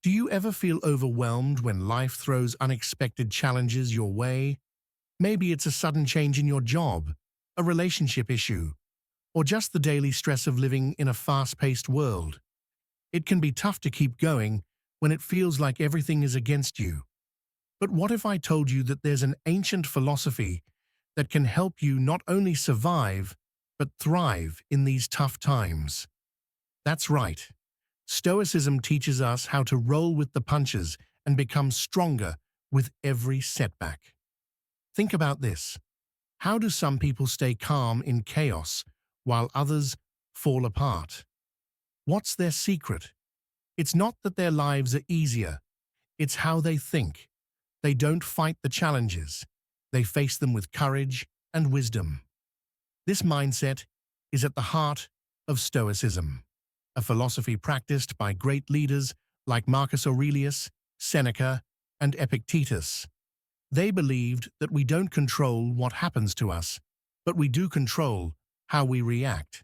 Do you ever feel overwhelmed when life throws unexpected challenges your way? Maybe it's a sudden change in your job, a relationship issue, or just the daily stress of living in a fast-paced world. It can be tough to keep going when it feels like everything is against you. But what if I told you that there's an ancient philosophy that can help you not only survive, but thrive in these tough times? That's right. Stoicism teaches us how to roll with the punches and become stronger with every setback. Think about this. How do some people stay calm in chaos while others fall apart? What's their secret? It's not that their lives are easier, it's how they think. They don't fight the challenges. They face them with courage and wisdom. This mindset is at the heart of Stoicism, a philosophy practiced by great leaders like Marcus Aurelius, Seneca, and Epictetus. They believed that we don't control what happens to us, but we do control how we react.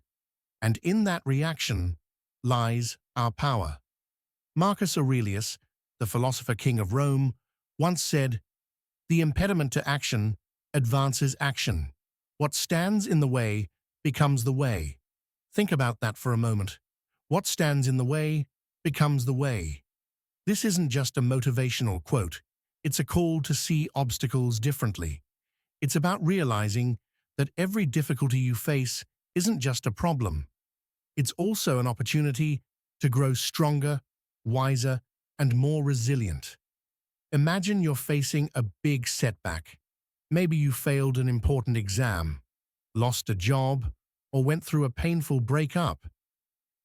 And in that reaction lies our power. Marcus Aurelius, the philosopher king of Rome, once said, "The impediment to action advances action. What stands in the way becomes the way." Think about that for a moment. What stands in the way becomes the way. This isn't just a motivational quote. It's a call to see obstacles differently. It's about realizing that every difficulty you face isn't just a problem. It's also an opportunity to grow stronger, wiser, and more resilient. Imagine you're facing a big setback. Maybe you failed an important exam, lost a job, or went through a painful breakup.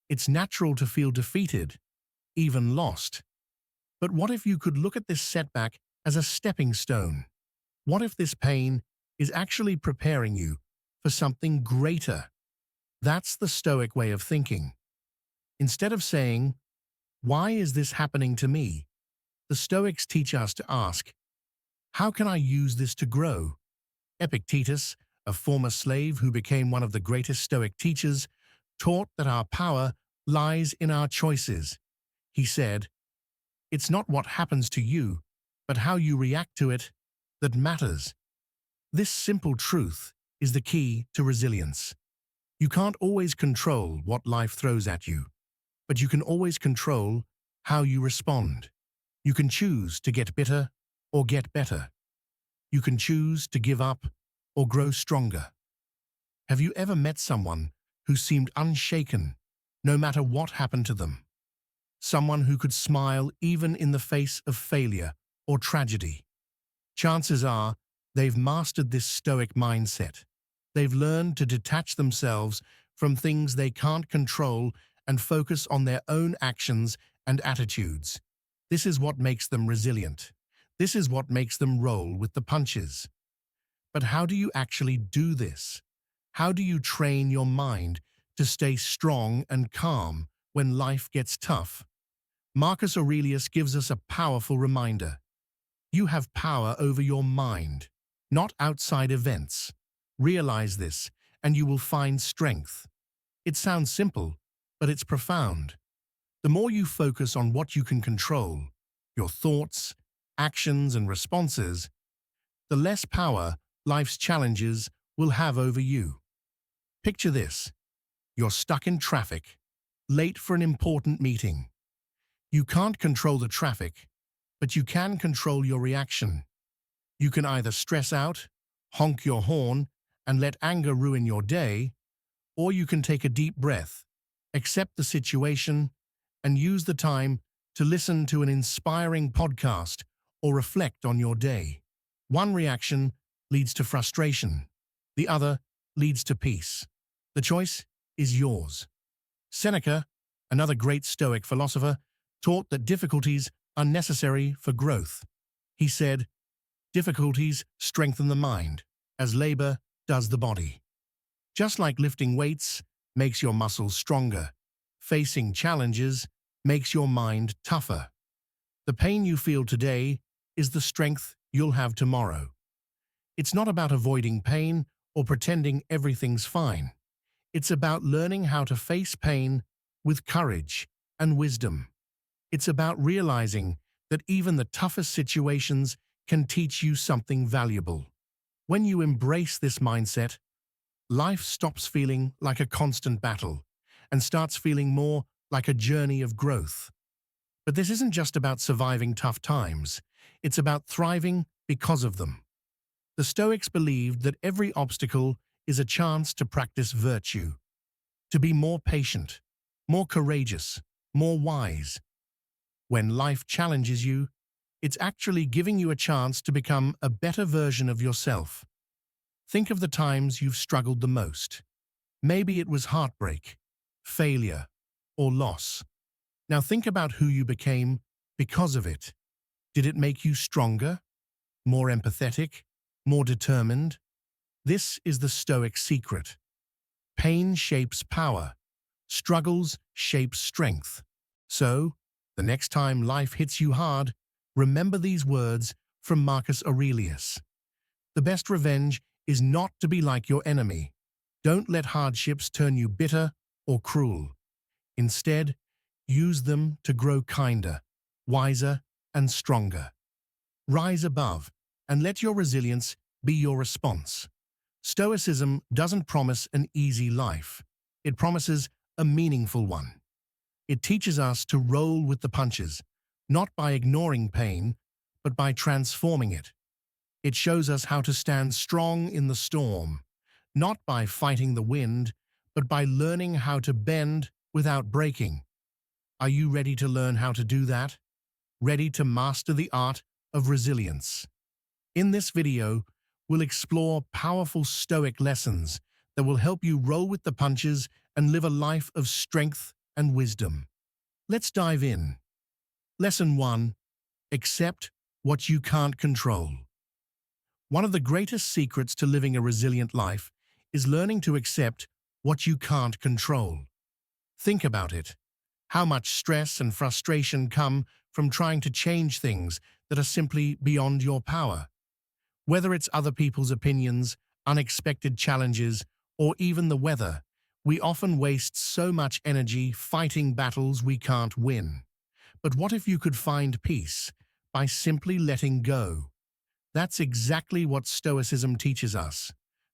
It's natural to feel defeated, even lost. But what if you could look at this setback as a stepping stone? What if this pain is actually preparing you for something greater? That's the Stoic way of thinking. Instead of saying, "Why is this happening to me?" the Stoics teach us to ask, "How can I use this to grow?" Epictetus, a former slave who became one of the greatest Stoic teachers, taught that our power lies in our choices. He said, "It's not what happens to you, but how you react to it that matters." This simple truth is the key to resilience. You can't always control what life throws at you, but you can always control how you respond. You can choose to get bitter or get better. You can choose to give up or grow stronger. Have you ever met someone who seemed unshaken no matter what happened to them? Someone who could smile even in the face of failure or tragedy? Chances are they've mastered this Stoic mindset. They've learned to detach themselves from things they can't control and focus on their own actions and attitudes. This is what makes them resilient. This is what makes them roll with the punches. But how do you actually do this? How do you train your mind to stay strong and calm when life gets tough? Marcus Aurelius gives us a powerful reminder. You have power over your mind, not outside events. Realize this, and you will find strength. It sounds simple, but it's profound. The more you focus on what you can control, your thoughts, actions, and responses, the less power life's challenges will have over you. Picture this. You're stuck in traffic, late for an important meeting. You can't control the traffic, but you can control your reaction. You can either stress out, honk your horn, and let anger ruin your day, or you can take a deep breath, accept the situation, and use the time to listen to an inspiring podcast or reflect on your day. One reaction leads to frustration. The other leads to peace. The choice is yours. Seneca, another great Stoic philosopher, taught that difficulties are necessary for growth. He said, "Difficulties strengthen the mind, as labor does the body." Just like lifting weights makes your muscles stronger, facing challenges makes your mind tougher. The pain you feel today is the strength you'll have tomorrow. It's not about avoiding pain or pretending everything's fine. It's about learning how to face pain with courage and wisdom. It's about realizing that even the toughest situations can teach you something valuable. When you embrace this mindset, life stops feeling like a constant battle and starts feeling more like a journey of growth. But this isn't just about surviving tough times, it's about thriving because of them. The Stoics believed that every obstacle is a chance to practice virtue, to be more patient, more courageous, more wise. When life challenges you, it's actually giving you a chance to become a better version of yourself. Think of the times you've struggled the most. Maybe it was heartbreak, failure, or loss. Now think about who you became because of it. Did it make you stronger, more empathetic, more determined? This is the Stoic secret. Pain shapes power. Struggles shape strength. So, the next time life hits you hard, remember these words from Marcus Aurelius. The best revenge is not to be like your enemy. Don't let hardships turn you bitter or cruel. Instead, use them to grow kinder, wiser, and stronger. Rise above, and let your resilience be your response. Stoicism doesn't promise an easy life. It promises a meaningful one. It teaches us to roll with the punches, not by ignoring pain, but by transforming it. It shows us how to stand strong in the storm, not by fighting the wind, but by learning how to bend without breaking. Are you ready to learn how to do that? Ready to master the art of resilience? In this video, we'll explore powerful Stoic lessons that will help you roll with the punches and live a life of strength and wisdom. Let's dive in. Lesson 1. Accept what you can't control. One of the greatest secrets to living a resilient life is learning to accept what you can't control. Think about it. How much stress and frustration come from trying to change things that are simply beyond your power? Whether it's other people's opinions, unexpected challenges, or even the weather, we often waste so much energy fighting battles we can't win. But what if you could find peace by simply letting go? That's exactly what Stoicism teaches us.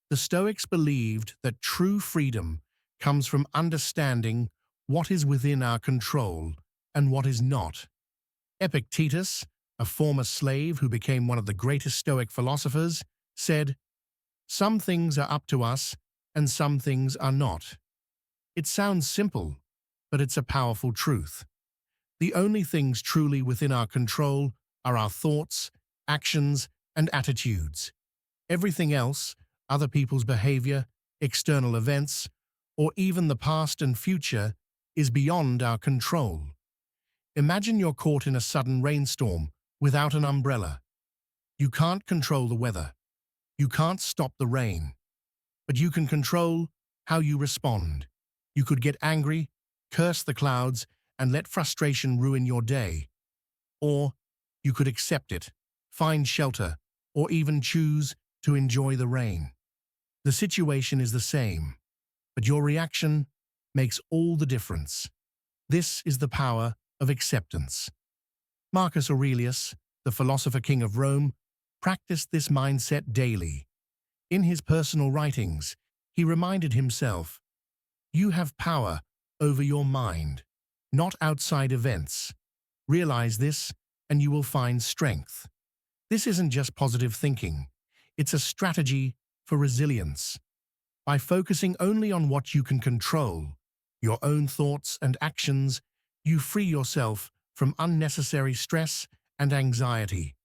The Stoics believed that true freedom comes from understanding what is within our control and what is not. Epictetus, a former slave who became one of the greatest Stoic philosophers, said, "Some things are up to us and some things are not." It sounds simple, but it's a powerful truth. The only things truly within our control are our thoughts, actions, and attitudes. Everything else, other people's behavior, external events, or even the past and future, is beyond our control. Imagine you're caught in a sudden rainstorm without an umbrella. You can't control the weather. You can't stop the rain. But you can control how you respond. You could get angry, curse the clouds, and let frustration ruin your day. Or you could accept it, find shelter, or even choose to enjoy the rain. The situation is the same, but your reaction makes all the difference. This is the power of acceptance. Marcus Aurelius, the philosopher king of Rome, practiced this mindset daily. In his personal writings, he reminded himself, "You have power over your mind, not outside events. Realize this, and you will find strength." This isn't just positive thinking. It's a strategy for resilience. By focusing only on what you can control, your own thoughts and actions, you free yourself from unnecessary stress and anxiety.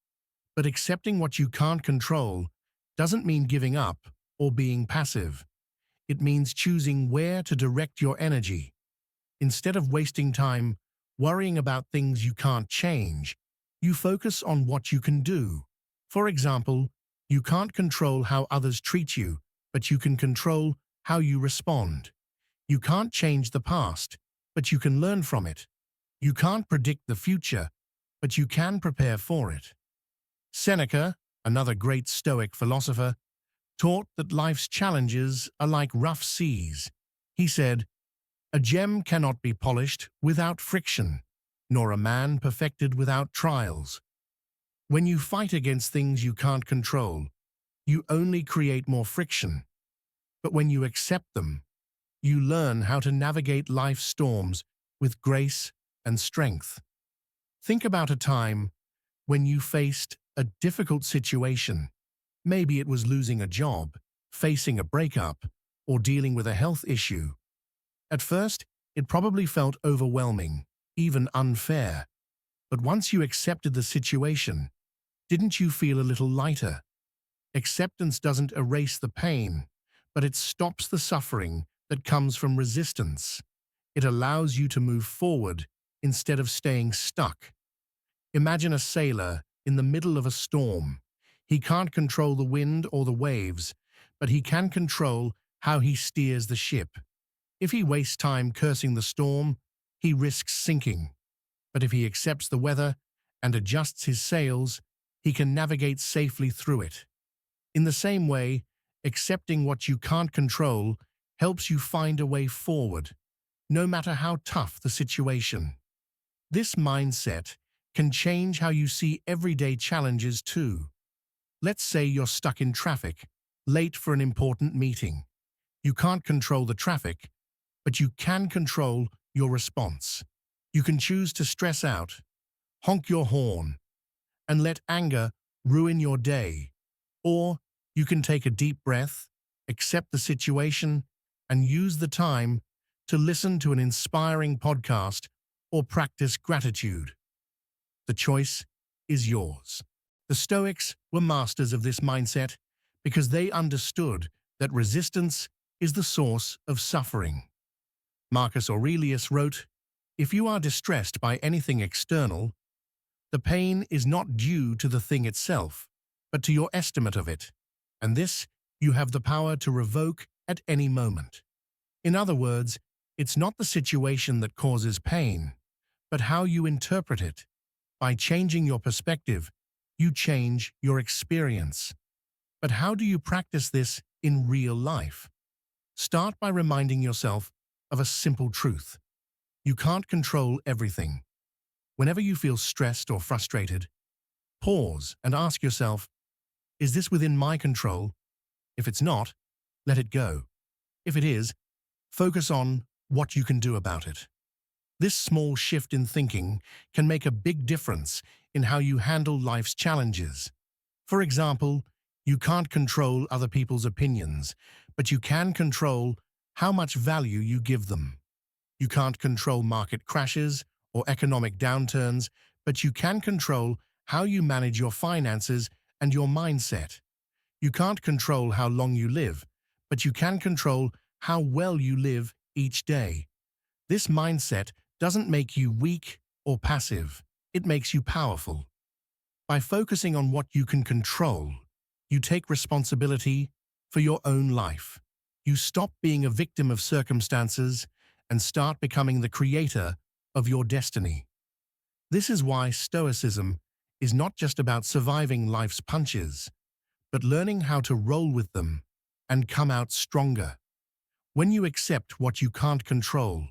But accepting what you can't control doesn't mean giving up or being passive. It means choosing where to direct your energy. Instead of wasting time worrying about things you can't change, you focus on what you can do. For example, you can't control how others treat you, but you can control how you respond. You can't change the past, but you can learn from it. You can't predict the future, but you can prepare for it. Seneca, another great Stoic philosopher, taught that life's challenges are like rough seas. He said, "A gem cannot be polished without friction." nor a man perfected without trials. When you fight against things you can't control, you only create more friction. But when you accept them, you learn how to navigate life's storms with grace and strength. Think about a time when you faced a difficult situation. Maybe it was losing a job, facing a breakup, or dealing with a health issue. At first, it probably felt overwhelming, even unfair. But once you accepted the situation, didn't you feel a little lighter? Acceptance doesn't erase the pain, but it stops the suffering that comes from resistance. It allows you to move forward instead of staying stuck. Imagine a sailor in the middle of a storm. He can't control the wind or the waves, but he can control how he steers the ship. If he wastes time cursing the storm, he risks sinking. But if he accepts the weather and adjusts his sails, he can navigate safely through it. In the same way, accepting what you can't control helps you find a way forward, no matter how tough the situation. This mindset can change how you see everyday challenges too. Let's say you're stuck in traffic, late for an important meeting. You can't control the traffic, but you can control your response. You can choose to stress out, honk your horn, and let anger ruin your day. Or you can take a deep breath, accept the situation, and use the time to listen to an inspiring podcast or practice gratitude. The choice is yours. The Stoics were masters of this mindset because they understood that resistance is the source of suffering. Marcus Aurelius wrote, "If you are distressed by anything external, the pain is not due to the thing itself, but to your estimate of it, and this you have the power to revoke at any moment." In other words, it's not the situation that causes pain, but how you interpret it. By changing your perspective, you change your experience. But how do you practice this in real life? Start by reminding yourself of a simple truth. You can't control everything. Whenever you feel stressed or frustrated, pause and ask yourself, is this within my control? If it's not, let it go. If it is, focus on what you can do about it. This small shift in thinking can make a big difference in how you handle life's challenges. For example, you can't control other people's opinions, but you can control how much value you give them. You can't control market crashes or economic downturns, but you can control how you manage your finances and your mindset. You can't control how long you live, but you can control how well you live each day. This mindset doesn't make you weak or passive. It makes you powerful. By focusing on what you can control, you take responsibility for your own life. You stop being a victim of circumstances and start becoming the creator of your destiny. This is why Stoicism is not just about surviving life's punches, but learning how to roll with them and come out stronger. When you accept what you can't control,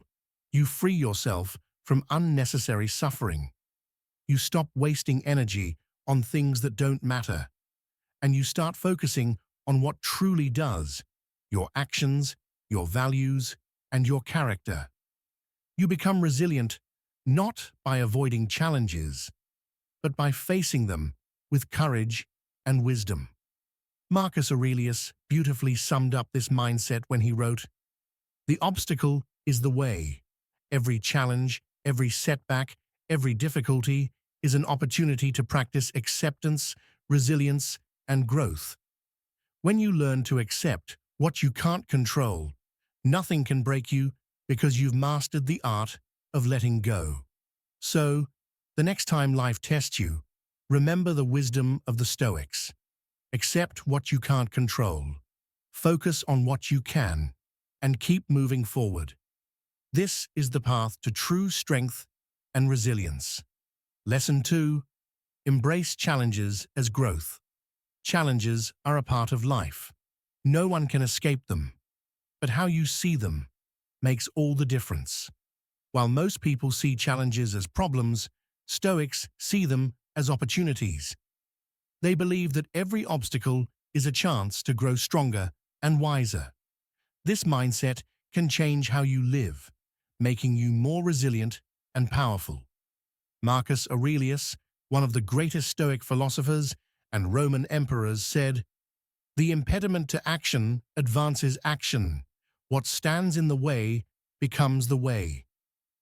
you free yourself from unnecessary suffering. You stop wasting energy on things that don't matter, and you start focusing on what truly does: your actions, your values, and your character. You become resilient not by avoiding challenges, but by facing them with courage and wisdom. Marcus Aurelius beautifully summed up this mindset when he wrote, "The obstacle is the way. Every challenge, every setback, every difficulty is an opportunity to practice acceptance, resilience, and growth." When you learn to accept what you can't control, nothing can break you because you've mastered the art of letting go. So, the next time life tests you, remember the wisdom of the Stoics. Accept what you can't control, focus on what you can, and keep moving forward. This is the path to true strength and resilience. Lesson 2. Embrace challenges as growth. Challenges are a part of life. No one can escape them, but how you see them makes all the difference. While most people see challenges as problems, Stoics see them as opportunities. They believe that every obstacle is a chance to grow stronger and wiser. This mindset can change how you live, making you more resilient and powerful. Marcus Aurelius, one of the greatest Stoic philosophers and Roman emperors, said, "The impediment to action advances action. What stands in the way becomes the way."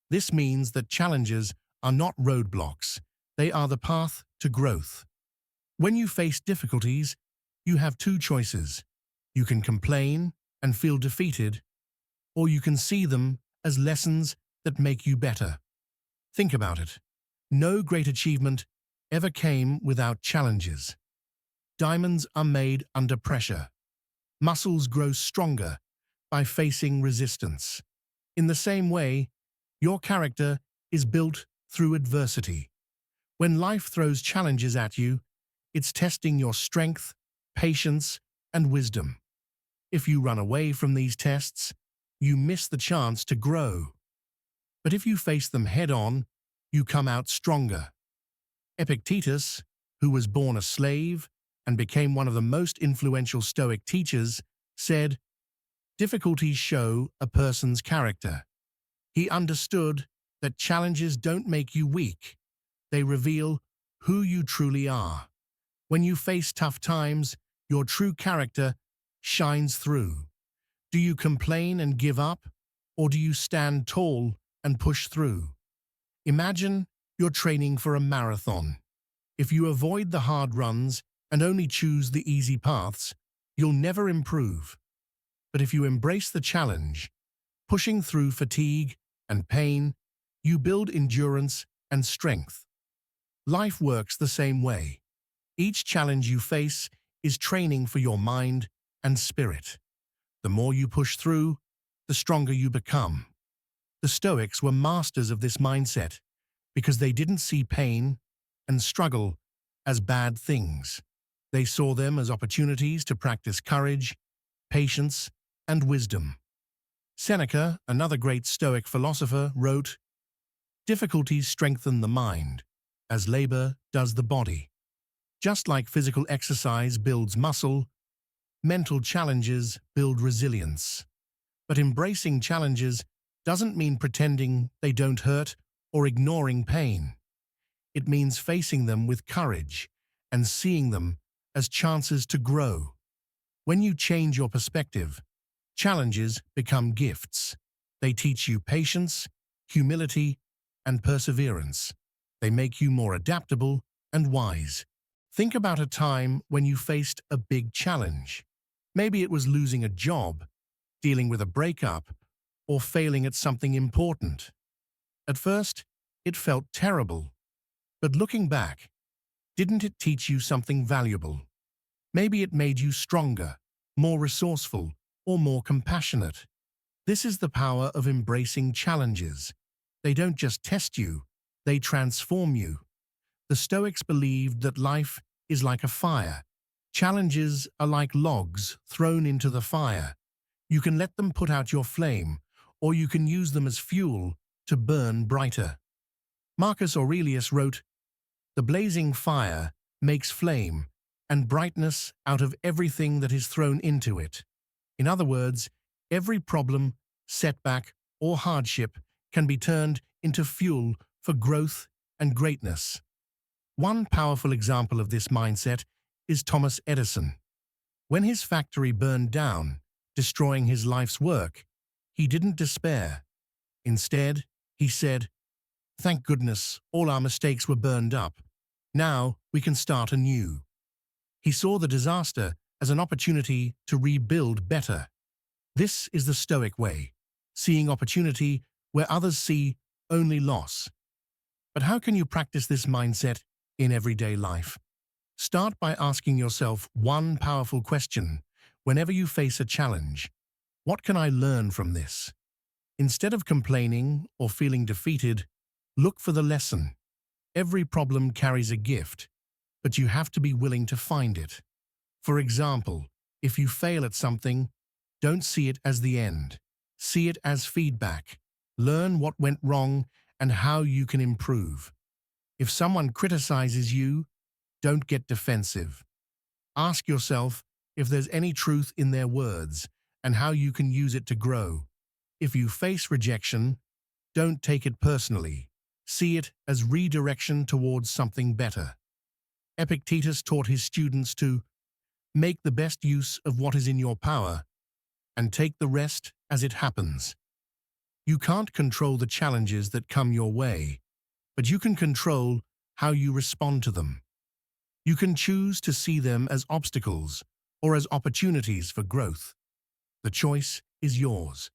This means that challenges are not roadblocks, they are the path to growth. When you face difficulties, you have two choices. You can complain and feel defeated, or you can see them as lessons that make you better. Think about it. No great achievement ever came without challenges. Diamonds are made under pressure. Muscles grow stronger by facing resistance. In the same way, your character is built through adversity. When life throws challenges at you, it's testing your strength, patience, and wisdom. If you run away from these tests, you miss the chance to grow. But if you face them head-on, you come out stronger. Epictetus, who was born a slave and became one of the most influential Stoic teachers, said, "Difficulties show a person's character." He understood that challenges don't make you weak. They reveal who you truly are. When you face tough times, your true character shines through. Do you complain and give up, or do you stand tall and push through? Imagine you're training for a marathon. If you avoid the hard runs and only choose the easy paths, you'll never improve. But if you embrace the challenge, pushing through fatigue and pain, you build endurance and strength. Life works the same way. Each challenge you face is training for your mind and spirit. The more you push through, the stronger you become. The Stoics were masters of this mindset because they didn't see pain and struggle as bad things. They saw them as opportunities to practice courage, patience, and wisdom. Seneca, another great Stoic philosopher, wrote, "Difficulties strengthen the mind, as labor does the body." Just like physical exercise builds muscle, mental challenges build resilience. But embracing challenges doesn't mean pretending they don't hurt or ignoring pain. It means facing them with courage and seeing them as chances to grow. When you change your perspective, challenges become gifts. They teach you patience, humility, and perseverance. They make you more adaptable and wise. Think about a time when you faced a big challenge. Maybe it was losing a job, dealing with a breakup, or failing at something important. At first, it felt terrible. But looking back, didn't it teach you something valuable? Maybe it made you stronger, more resourceful, or more compassionate. This is the power of embracing challenges. They don't just test you, they transform you. The Stoics believed that life is like a fire. Challenges are like logs thrown into the fire. You can let them put out your flame, or you can use them as fuel to burn brighter. Marcus Aurelius wrote, "The blazing fire makes flame and brightness out of everything that is thrown into it." In other words, every problem, setback, or hardship can be turned into fuel for growth and greatness. One powerful example of this mindset is Thomas Edison. When his factory burned down, destroying his life's work, he didn't despair. Instead, he said, "Thank goodness all our mistakes were burned up. Now we can start anew." He saw the disaster as an opportunity to rebuild better. This is the Stoic way, seeing opportunity where others see only loss. But how can you practice this mindset in everyday life? Start by asking yourself one powerful question whenever you face a challenge. What can I learn from this? Instead of complaining or feeling defeated, look for the lesson. Every problem carries a gift, but you have to be willing to find it. For example, if you fail at something, don't see it as the end. See it as feedback. Learn what went wrong and how you can improve. If someone criticizes you, don't get defensive. Ask yourself if there's any truth in their words and how you can use it to grow. If you face rejection, don't take it personally. See it as redirection towards something better. Epictetus taught his students to make the best use of what is in your power and take the rest as it happens. You can't control the challenges that come your way, but you can control how you respond to them. You can choose to see them as obstacles or as opportunities for growth. The choice is yours.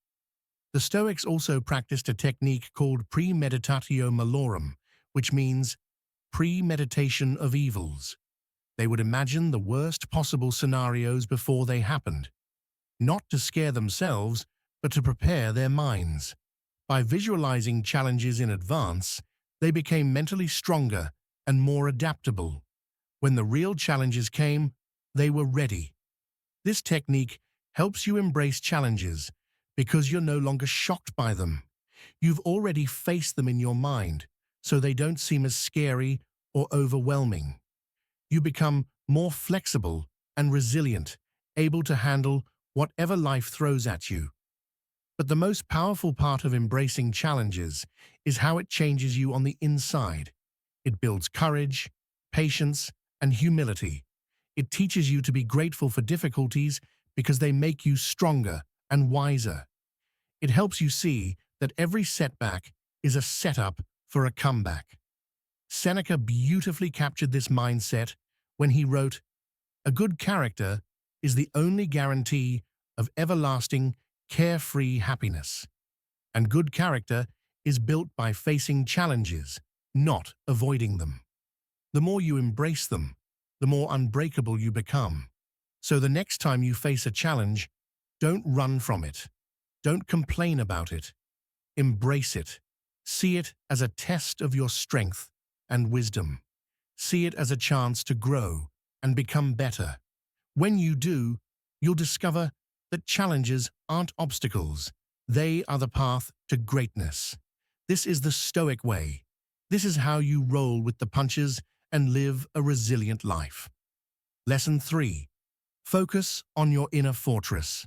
The Stoics also practiced a technique called premeditatio malorum, which means premeditation of evils. They would imagine the worst possible scenarios before they happened, not to scare themselves, but to prepare their minds. By visualizing challenges in advance, they became mentally stronger and more adaptable. When the real challenges came, they were ready. This technique helps you embrace challenges because you're no longer shocked by them. You've already faced them in your mind, so they don't seem as scary or overwhelming. You become more flexible and resilient, able to handle whatever life throws at you. But the most powerful part of embracing challenges is how it changes you on the inside. It builds courage, patience, and humility. It teaches you to be grateful for difficulties because they make you stronger and wiser. It helps you see that every setback is a setup for a comeback. Seneca beautifully captured this mindset when he wrote, "A good character is the only guarantee of everlasting, carefree happiness. And good character is built by facing challenges, not avoiding them." The more you embrace them, the more unbreakable you become. So the next time you face a challenge, don't run from it. Don't complain about it. Embrace it. See it as a test of your strength and wisdom. See it as a chance to grow and become better. When you do, you'll discover that challenges aren't obstacles. They are the path to greatness. This is the Stoic way. This is how you roll with the punches and live a resilient life. Lesson 3. Focus on your inner fortress.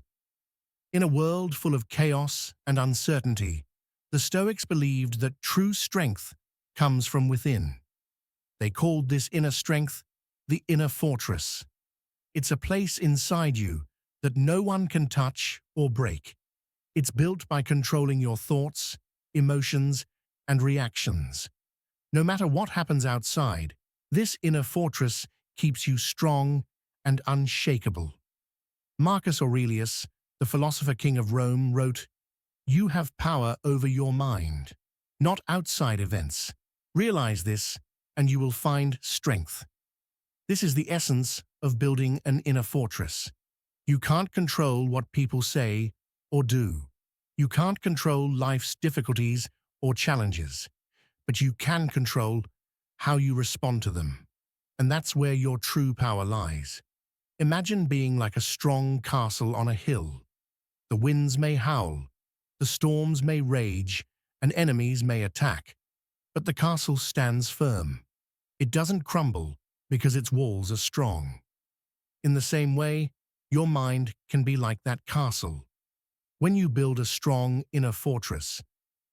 In a world full of chaos and uncertainty, the Stoics believed that true strength comes from within. They called this inner strength the inner fortress. It's a place inside you that no one can touch or break. It's built by controlling your thoughts, emotions, and reactions. No matter what happens outside, this inner fortress keeps you strong and unshakable. Marcus Aurelius, the philosopher king of Rome, wrote, "You have power over your mind, not outside events. Realize this, and you will find strength." This is the essence of building an inner fortress. You can't control what people say or do. You can't control life's difficulties or challenges, but you can control how you respond to them. And that's where your true power lies. Imagine being like a strong castle on a hill. The winds may howl, the storms may rage, and enemies may attack, but the castle stands firm. It doesn't crumble because its walls are strong. In the same way, your mind can be like that castle. When you build a strong inner fortress,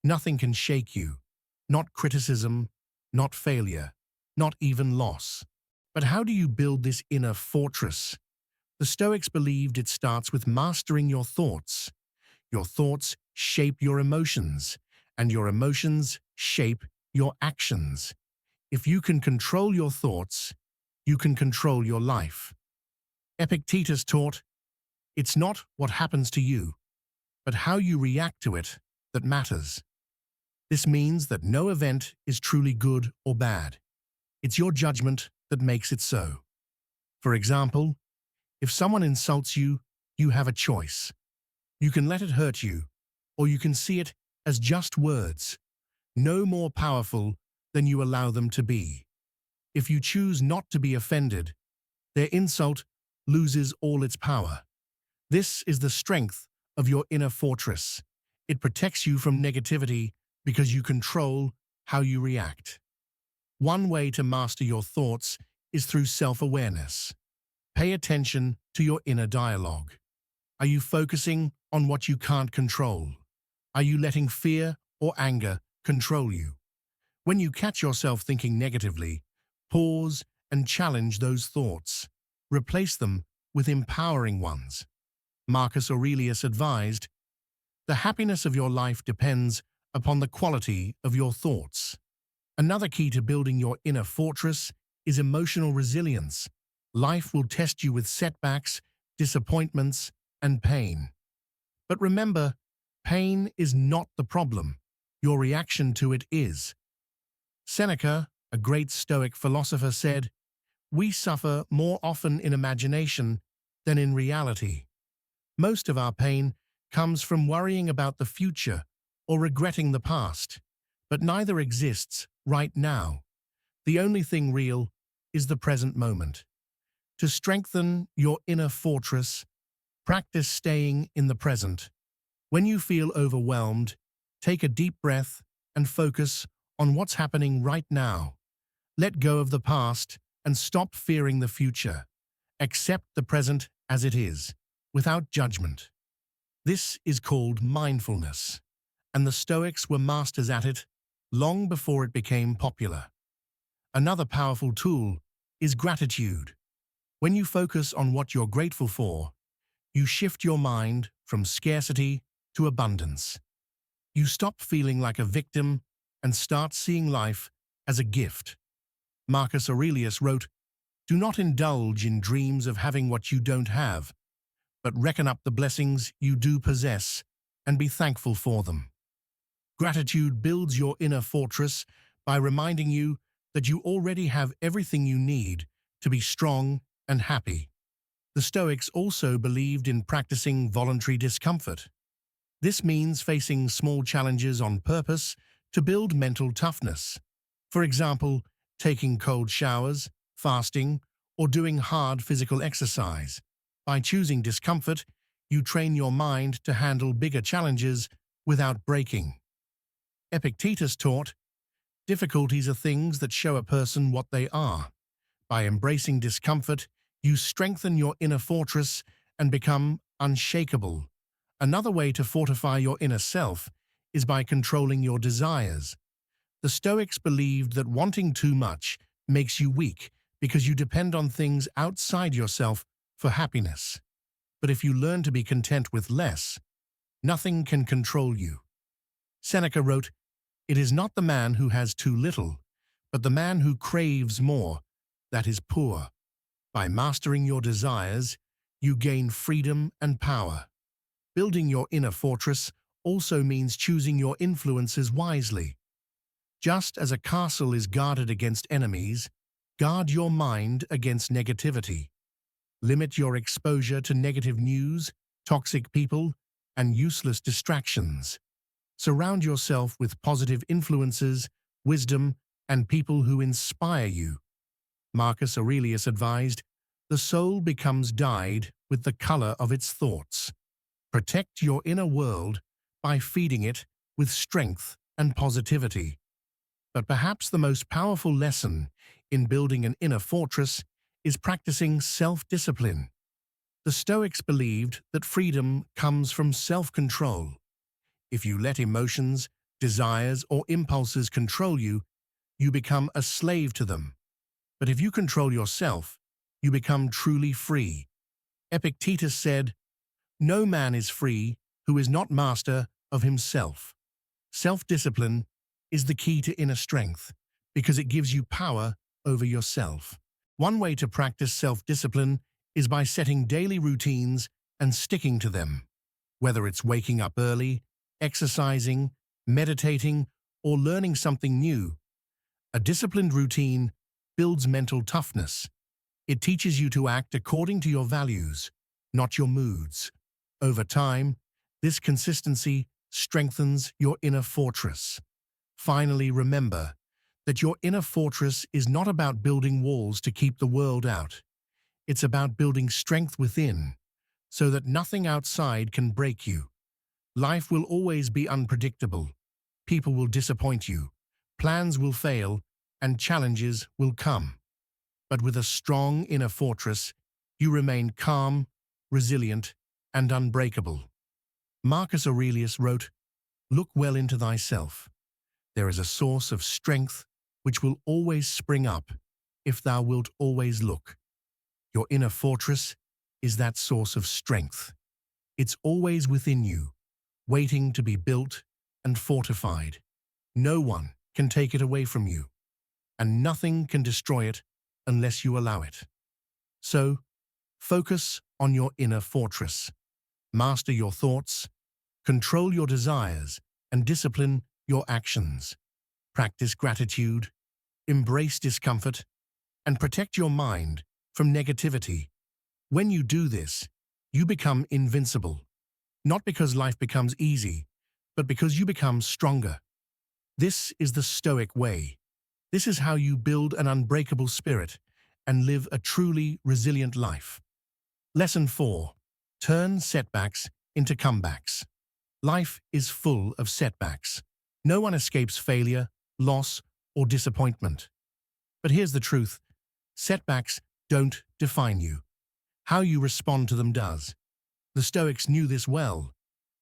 nothing can shake you, not criticism, not failure, not even loss. But how do you build this inner fortress? The Stoics believed it starts with mastering your thoughts. Your thoughts shape your emotions, and your emotions shape your actions. If you can control your thoughts, you can control your life. Epictetus taught, "It's not what happens to you, but how you react to it that matters." This means that no event is truly good or bad. It's your judgment that makes it so. For example, if someone insults you, you have a choice. You can let it hurt you, or you can see it as just words, no more powerful than you allow them to be. If you choose not to be offended, their insult loses all its power. This is the strength of your inner fortress. It protects you from negativity because you control how you react. One way to master your thoughts is through self-awareness. Pay attention to your inner dialogue. Are you focusing on what you can't control? Are you letting fear or anger control you? When you catch yourself thinking negatively, pause and challenge those thoughts. Replace them with empowering ones. Marcus Aurelius advised, "The happiness of your life depends upon the quality of your thoughts." Another key to building your inner fortress is emotional resilience. Life will test you with setbacks, disappointments, and pain. But remember, pain is not the problem. Your reaction to it is. Seneca, a great Stoic philosopher, said, "We suffer more often in imagination than in reality." Most of our pain comes from worrying about the future or regretting the past, but neither exists right now. The only thing real is the present moment. To strengthen your inner fortress, practice staying in the present. When you feel overwhelmed, take a deep breath and focus on what's happening right now. Let go of the past and stop fearing the future. Accept the present as it is, without judgment. This is called mindfulness, and the Stoics were masters at it long before it became popular. Another powerful tool is gratitude. When you focus on what you're grateful for, you shift your mind from scarcity to abundance. You stop feeling like a victim and start seeing life as a gift. Marcus Aurelius wrote, "Do not indulge in dreams of having what you don't have, but reckon up the blessings you do possess and be thankful for them." Gratitude builds your inner fortress by reminding you that you already have everything you need to be strong and happy. The Stoics also believed in practicing voluntary discomfort. This means facing small challenges on purpose to build mental toughness. For example, taking cold showers, fasting, or doing hard physical exercise. By choosing discomfort, you train your mind to handle bigger challenges without breaking. Epictetus taught, "Difficulties are things that show a person what they are." By embracing discomfort, you strengthen your inner fortress and become unshakable. Another way to fortify your inner self is by controlling your desires. The Stoics believed that wanting too much makes you weak because you depend on things outside yourself for happiness. But if you learn to be content with less, nothing can control you. Seneca wrote, "It is not the man who has too little, but the man who craves more that is poor." By mastering your desires, you gain freedom and power. Building your inner fortress also means choosing your influences wisely. Just as a castle is guarded against enemies, guard your mind against negativity. Limit your exposure to negative news, toxic people, and useless distractions. Surround yourself with positive influences, wisdom, and people who inspire you. Marcus Aurelius advised, "The soul becomes dyed with the color of its thoughts." Protect your inner world by feeding it with strength and positivity. But perhaps the most powerful lesson in building an inner fortress is practicing self-discipline. The Stoics believed that freedom comes from self-control. If you let emotions, desires, or impulses control you, you become a slave to them. But if you control yourself, you become truly free. Epictetus said, "No man is free who is not master of himself." Self-discipline is the key to inner strength because it gives you power over yourself. One way to practice self-discipline is by setting daily routines and sticking to them. Whether it's waking up early, exercising, meditating, or learning something new, a disciplined routine builds mental toughness. It teaches you to act according to your values, not your moods. Over time, this consistency strengthens your inner fortress. Finally, remember that your inner fortress is not about building walls to keep the world out. It's about building strength within, so that nothing outside can break you. Life will always be unpredictable. People will disappoint you, plans will fail, and challenges will come. But with a strong inner fortress, you remain calm, resilient, and unbreakable. Marcus Aurelius wrote, "Look well into thyself. There is a source of strength which will always spring up if thou wilt always look." Your inner fortress is that source of strength. It's always within you, waiting to be built and fortified. No one can take it away from you, and nothing can destroy it unless you allow it. So, focus on your inner fortress. Master your thoughts, control your desires, and discipline your actions. Practice gratitude, embrace discomfort, and protect your mind from negativity. When you do this, you become invincible, not because life becomes easy, but because you become stronger. This is the Stoic way. This is how you build an unbreakable spirit and live a truly resilient life. Lesson 4. Turn setbacks into comebacks. Life is full of setbacks. No one escapes failure, loss, or disappointment. But here's the truth. Setbacks don't define you. How you respond to them does. The Stoics knew this well,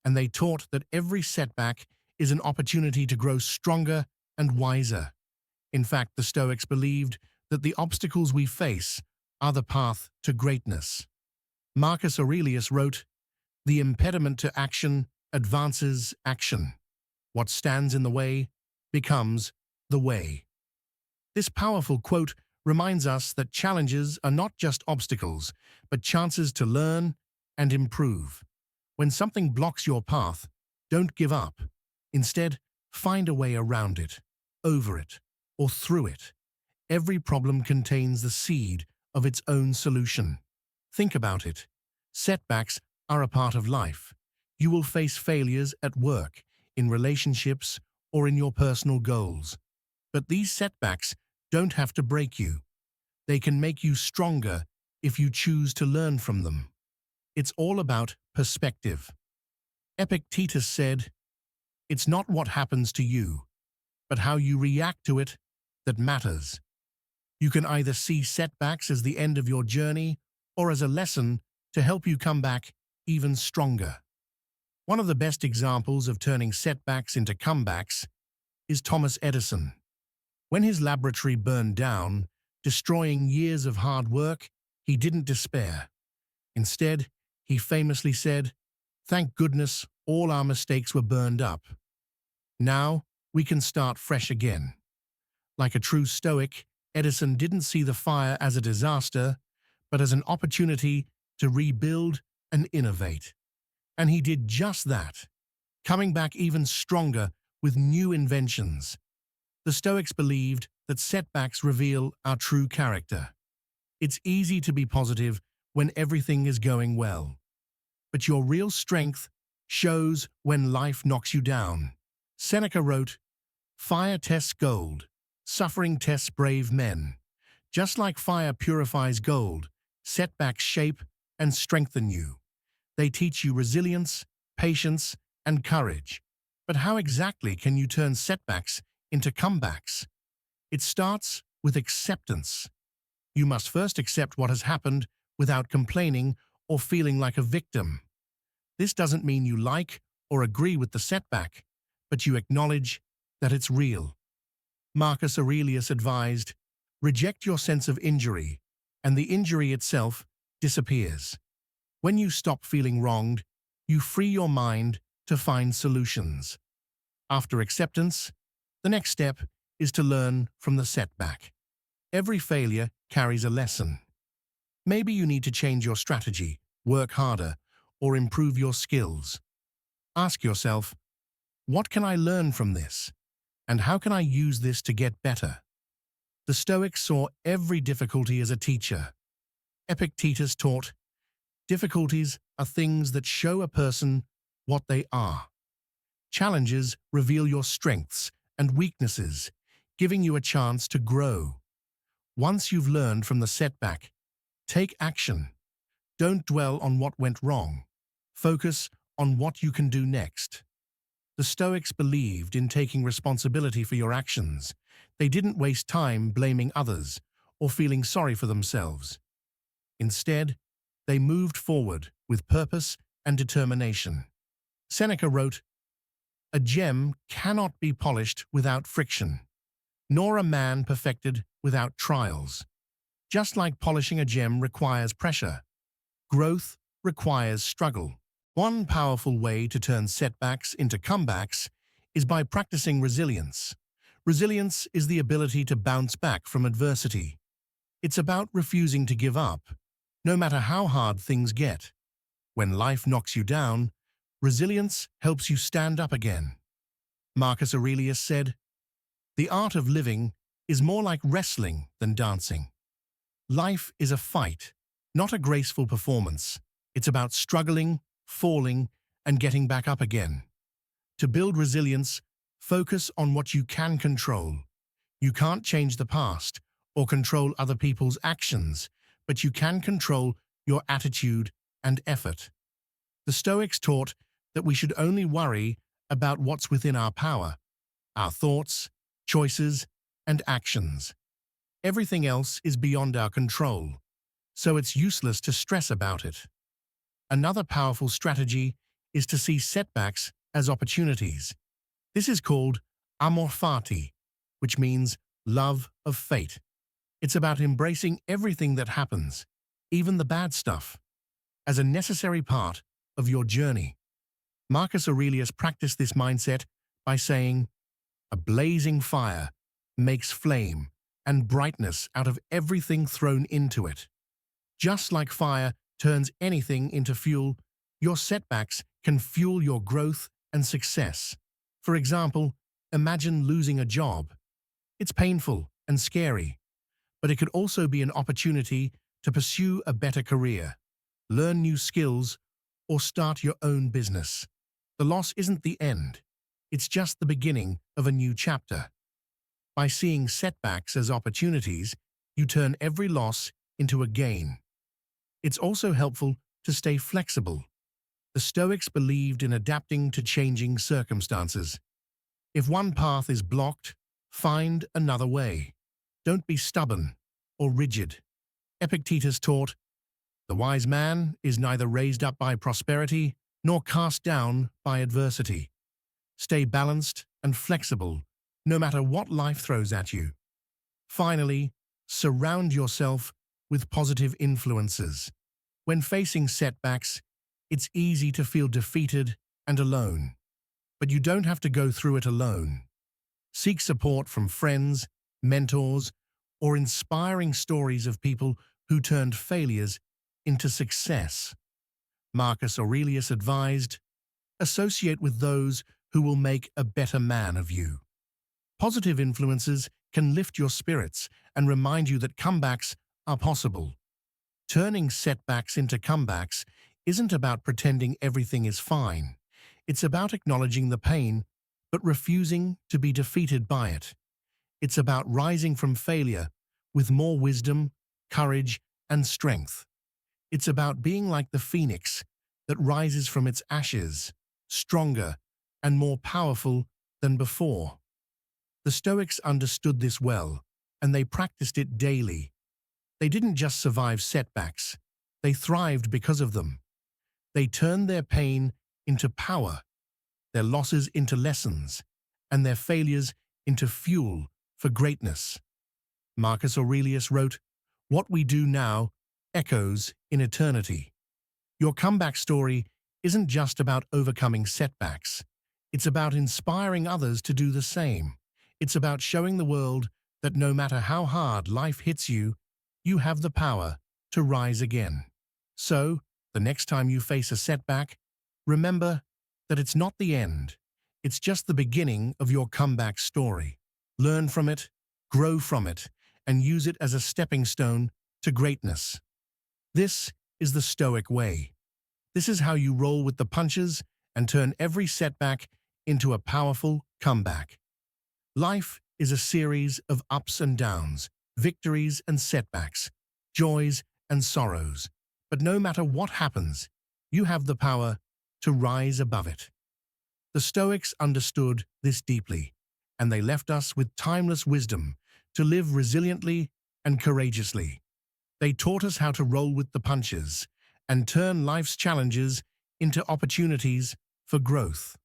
and they taught that every setback is an opportunity to grow stronger and wiser. In fact, the Stoics believed that the obstacles we face are the path to greatness. Marcus Aurelius wrote, "The impediment to action advances action. What stands in the way becomes the way." This powerful quote reminds us that challenges are not just obstacles, but chances to learn and improve. When something blocks your path, don't give up. Instead, find a way around it, over it, or through it. Every problem contains the seed of its own solution. Think about it. Setbacks are a part of life. You will face failures at work, in relationships, or in your personal goals. But these setbacks don't have to break you. They can make you stronger if you choose to learn from them. It's all about perspective. Epictetus said, "It's not what happens to you, but how you react to it that matters." You can either see setbacks as the end of your journey or as a lesson to help you come back even stronger. One of the best examples of turning setbacks into comebacks is Thomas Edison. When his laboratory burned down, destroying years of hard work, he didn't despair. Instead, he famously said, "Thank goodness all our mistakes were burned up. Now we can start fresh again." Like a true Stoic, Edison didn't see the fire as a disaster, but as an opportunity to rebuild and innovate. And he did just that, coming back even stronger with new inventions. The Stoics believed that setbacks reveal our true character. It's easy to be positive when everything is going well, but your real strength shows when life knocks you down. Seneca wrote, "Fire tests gold, suffering tests brave men." Just like fire purifies gold, setbacks shape and strengthen you. They teach you resilience, patience, and courage. But how exactly can you turn setbacks into comebacks? It starts with acceptance. You must first accept what has happened without complaining or feeling like a victim. This doesn't mean you like or agree with the setback, but you acknowledge that it's real. Marcus Aurelius advised, "Reject your sense of injury, and the injury itself disappears." When you stop feeling wronged, you free your mind to find solutions. After acceptance, the next step is to learn from the setback. Every failure carries a lesson. Maybe you need to change your strategy, work harder, or improve your skills. Ask yourself, what can I learn from this? And how can I use this to get better? The Stoics saw every difficulty as a teacher. Epictetus taught, "Difficulties are things that show a person what they are." Challenges reveal your strengths and weaknesses, giving you a chance to grow. Once you've learned from the setback, take action. Don't dwell on what went wrong. Focus on what you can do next. The Stoics believed in taking responsibility for your actions. They didn't waste time blaming others or feeling sorry for themselves. Instead, they moved forward with purpose and determination. Seneca wrote, "A gem cannot be polished without friction, nor a man perfected without trials." Just like polishing a gem requires pressure, growth requires struggle. One powerful way to turn setbacks into comebacks is by practicing resilience. Resilience is the ability to bounce back from adversity. It's about refusing to give up, no matter how hard things get. When life knocks you down, resilience helps you stand up again. Marcus Aurelius said, "The art of living is more like wrestling than dancing." Life is a fight, not a graceful performance. It's about struggling, falling, and getting back up again. To build resilience, focus on what you can control. You can't change the past or control other people's actions, but you can control your attitude and effort. The Stoics taught that we should only worry about what's within our power, our thoughts, choices, and actions. Everything else is beyond our control, so it's useless to stress about it. Another powerful strategy is to see setbacks as opportunities. This is called amor fati, which means love of fate. It's about embracing everything that happens, even the bad stuff, as a necessary part of your journey. Marcus Aurelius practiced this mindset by saying, "A blazing fire makes flame and brightness out of everything thrown into it." Just like fire turns anything into fuel, your setbacks can fuel your growth and success. For example, imagine losing a job. It's painful and scary, but it could also be an opportunity to pursue a better career, learn new skills, or start your own business. The loss isn't the end. It's just the beginning of a new chapter. By seeing setbacks as opportunities, you turn every loss into a gain. It's also helpful to stay flexible. The Stoics believed in adapting to changing circumstances. If one path is blocked, find another way. Don't be stubborn or rigid. Epictetus taught, "The wise man is neither raised up by prosperity nor cast down by adversity." Stay balanced and flexible, no matter what life throws at you. Finally, surround yourself with positive influences. When facing setbacks, it's easy to feel defeated and alone. But you don't have to go through it alone. Seek support from friends, mentors, or inspiring stories of people who turned failures into success. Marcus Aurelius advised, "Associate with those who will make a better man of you." Positive influences can lift your spirits and remind you that comebacks are possible. Turning setbacks into comebacks isn't about pretending everything is fine. It's about acknowledging the pain, but refusing to be defeated by it. It's about rising from failure with more wisdom, courage, and strength. It's about being like the phoenix that rises from its ashes, stronger and more powerful than before. The Stoics understood this well, and they practiced it daily. They didn't just survive setbacks, they thrived because of them. They turned their pain into power, their losses into lessons, and their failures into fuel for greatness. Marcus Aurelius wrote, "What we do now echoes in eternity." Your comeback story isn't just about overcoming setbacks. It's about inspiring others to do the same. It's about showing the world that no matter how hard life hits you, you have the power to rise again. So, the next time you face a setback, remember that it's not the end. It's just the beginning of your comeback story. Learn from it, grow from it, and use it as a stepping stone to greatness. This is the Stoic way. This is how you roll with the punches and turn every setback into a powerful comeback. Life is a series of ups and downs, victories and setbacks, joys and sorrows. But no matter what happens, you have the power to rise above it. The Stoics understood this deeply, and they left us with timeless wisdom to live resiliently and courageously. They taught us how to roll with the punches and turn life's challenges into opportunities for growth.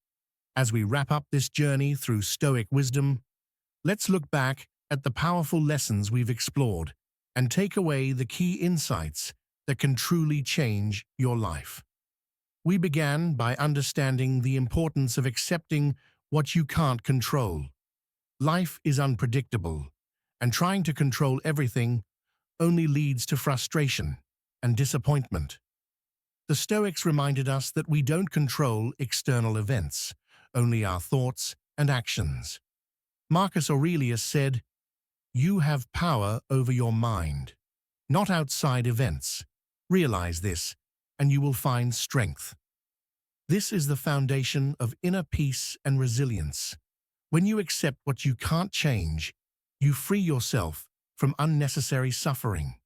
As we wrap up this journey through Stoic wisdom, let's look back at the powerful lessons we've explored and take away the key insights that can truly change your life. We began by understanding the importance of accepting what you can't control. Life is unpredictable, and trying to control everything only leads to frustration and disappointment. The Stoics reminded us that we don't control external events, only our thoughts and actions. Marcus Aurelius said, "You have power over your mind, not outside events. Realize this, and you will find strength." This is the foundation of inner peace and resilience. When you accept what you can't change, you free yourself from unnecessary suffering.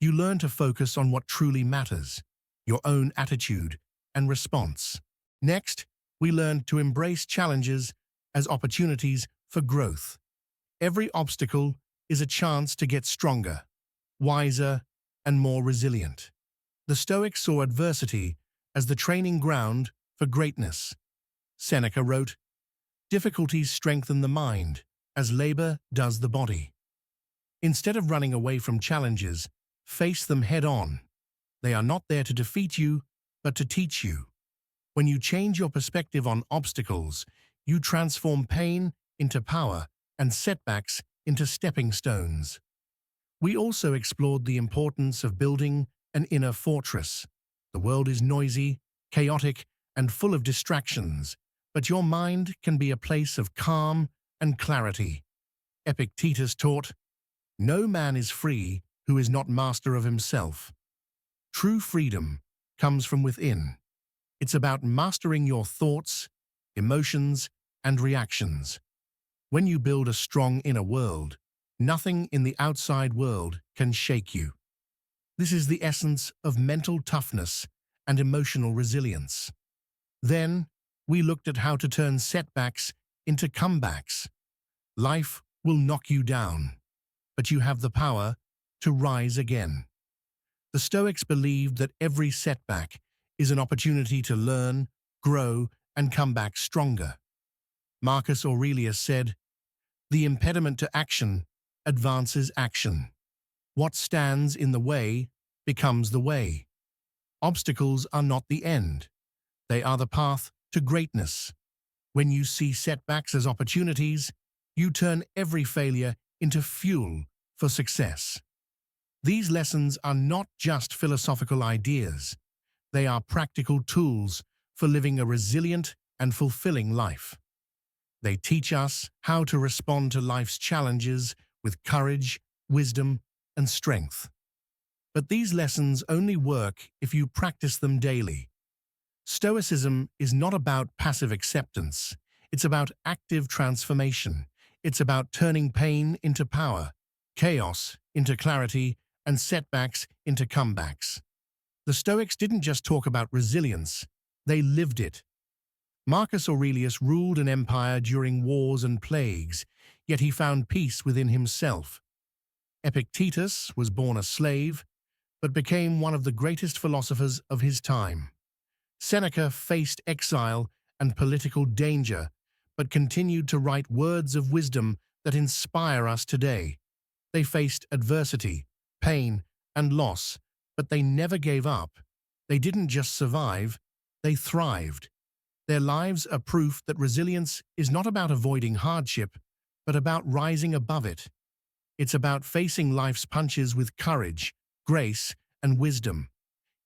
You learn to focus on what truly matters, your own attitude and response. Next, we learn to embrace challenges as opportunities for growth. Every obstacle is a chance to get stronger, wiser, and more resilient. The Stoics saw adversity as the training ground for greatness. Seneca wrote, "Difficulties strengthen the mind, as labor does the body." Instead of running away from challenges, face them head-on. They are not there to defeat you, but to teach you. When you change your perspective on obstacles, you transform pain into power and setbacks into stepping stones. We also explored the importance of building an inner fortress. The world is noisy, chaotic, and full of distractions, but your mind can be a place of calm and clarity. Epictetus taught, "No man is free who is not master of himself." True freedom comes from within. It's about mastering your thoughts, emotions, and reactions. When you build a strong inner world, nothing in the outside world can shake you. This is the essence of mental toughness and emotional resilience. Then, we looked at how to turn setbacks into comebacks. Life will knock you down, but you have the power to rise again. The Stoics believed that every setback is an opportunity to learn, grow, and come back stronger. Marcus Aurelius said, "The impediment to action advances action. What stands in the way becomes the way." Obstacles are not the end. They are the path to greatness. When you see setbacks as opportunities, you turn every failure into fuel for success. These lessons are not just philosophical ideas. They are practical tools for living a resilient and fulfilling life. They teach us how to respond to life's challenges with courage, wisdom, and strength. But these lessons only work if you practice them daily. Stoicism is not about passive acceptance. It's about active transformation. It's about turning pain into power, chaos into clarity, and setbacks into comebacks. The Stoics didn't just talk about resilience, they lived it. Marcus Aurelius ruled an empire during wars and plagues, yet he found peace within himself. Epictetus was born a slave, but became one of the greatest philosophers of his time. Seneca faced exile and political danger, but continued to write words of wisdom that inspire us today. They faced adversity, pain, and loss, but they never gave up. They didn't just survive, they thrived. Their lives are proof that resilience is not about avoiding hardship, but about rising above it. It's about facing life's punches with courage, grace, and wisdom.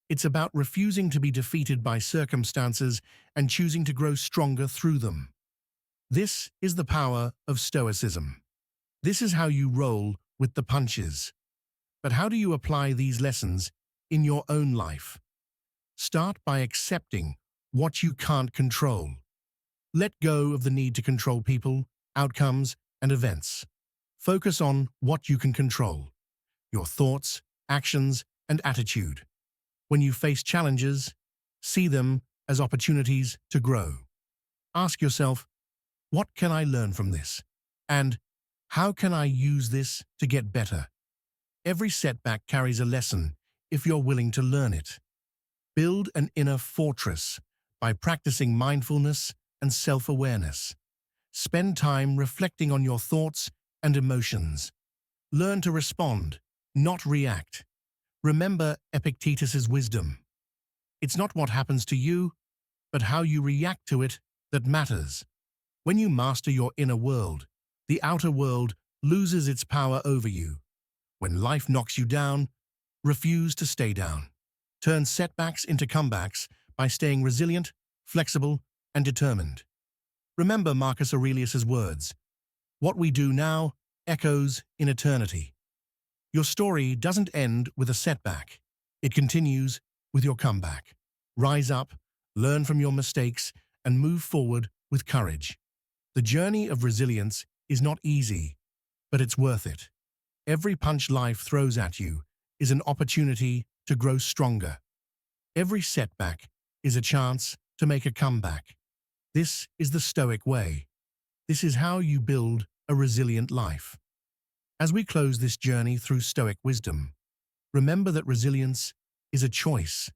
It's about refusing to be defeated by circumstances and choosing to grow stronger through them. This is the power of Stoicism. This is how you roll with the punches. But how do you apply these lessons in your own life? Start by accepting what you can't control. Let go of the need to control people, outcomes, and events. Focus on what you can control: your thoughts, actions, and attitude. When you face challenges, see them as opportunities to grow. Ask yourself, what can I learn from this? And how can I use this to get better? Every setback carries a lesson if you're willing to learn it. Build an inner fortress by practicing mindfulness and self-awareness. Spend time reflecting on your thoughts and emotions. Learn to respond, not react. Remember Epictetus's wisdom. It's not what happens to you, but how you react to it that matters. When you master your inner world, the outer world loses its power over you. When life knocks you down, refuse to stay down. Turn setbacks into comebacks by staying resilient, flexible, and determined. Remember Marcus Aurelius's words, "What we do now echoes in eternity." Your story doesn't end with a setback. It continues with your comeback. Rise up, learn from your mistakes, and move forward with courage. The journey of resilience is not easy, but it's worth it. Every punch life throws at you is an opportunity to grow stronger. Every setback is a chance to make a comeback. This is the Stoic way. This is how you build a resilient life. As we close this journey through Stoic wisdom, remember that resilience is a choice.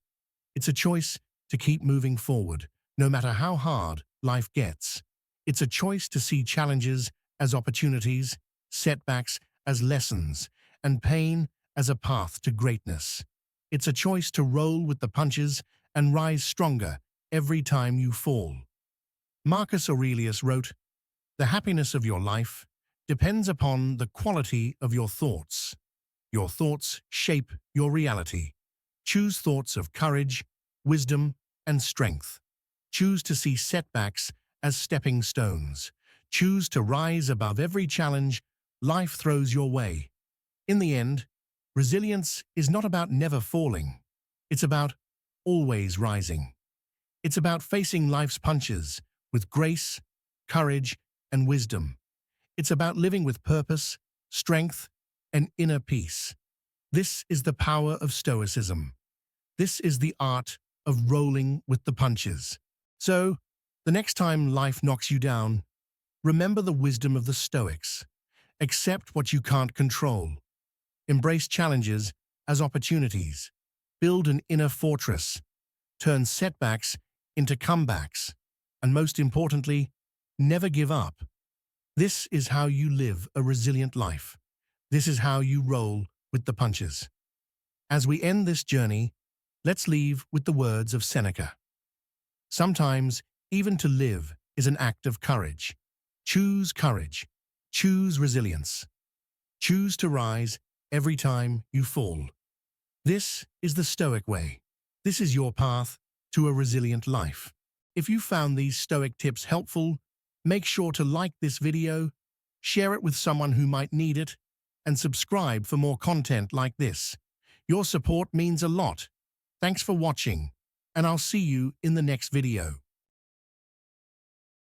It's a choice to keep moving forward, no matter how hard life gets. It's a choice to see challenges as opportunities, setbacks as lessons, and pain as a path to greatness. It's a choice to roll with the punches and rise stronger every time you fall. Marcus Aurelius wrote, "The happiness of your life depends upon the quality of your thoughts. Your thoughts shape your reality. Choose thoughts of courage, wisdom, and strength. Choose to see setbacks as stepping stones. Choose to rise above every challenge life throws your way." In the end, resilience is not about never falling. It's about always rising. It's about facing life's punches with grace, courage, and wisdom. It's about living with purpose, strength, and inner peace. This is the power of Stoicism. This is the art of rolling with the punches. So, the next time life knocks you down, remember the wisdom of the Stoics. Accept what you can't control. Embrace challenges as opportunities. Build an inner fortress. Turn setbacks into comebacks. And most importantly, never give up. This is how you live a resilient life. This is how you roll with the punches. As we end this journey, let's leave with the words of Seneca. Sometimes, even to live is an act of courage. Choose courage. Choose resilience. Choose to rise every time you fall. This is the Stoic way. This is your path to a resilient life. If you found these Stoic tips helpful, make sure to like this video, share it with someone who might need it, and subscribe for more content like this. Your support means a lot. Thanks for watching, and I'll see you in the next video.